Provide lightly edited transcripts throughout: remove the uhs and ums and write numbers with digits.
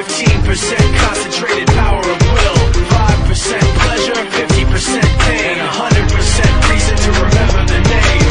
15% concentrated power of will, 5% pleasure, 50% pain, 100% reason to remember the name.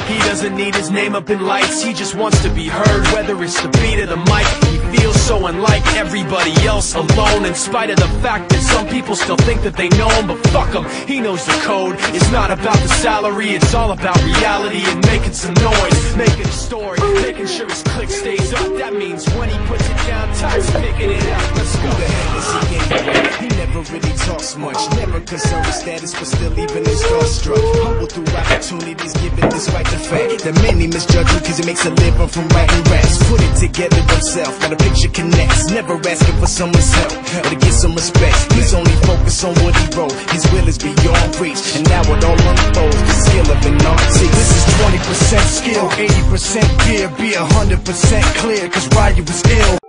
He doesn't need his name up in lights, he just wants to be heard, whether it's the beat of the mic. He feels so unlike everybody else, alone, in spite of the fact that some people still think that they know him. But fuck him, he knows the code. It's not about the salary, it's all about reality and making some noise, making a story, making sure his click stays up. That means when he puts it down, Ty's picking it up. Let's go. Who the hell is he anyway? He never really talks much, never concerned with status, but still even is starstruck. Humble through opportunities, given despite the fact that many misjudge him cause he makes a living from writing raps. Put it together himself, got a picture connects, never asking for someone's help or to get some respect. He's only focused on what he wrote, his will is beyond reach, and now it all unfolds, the skill of an artist. This is 20% skill, 80% fear, be 100% clear, cause Ryu was ill.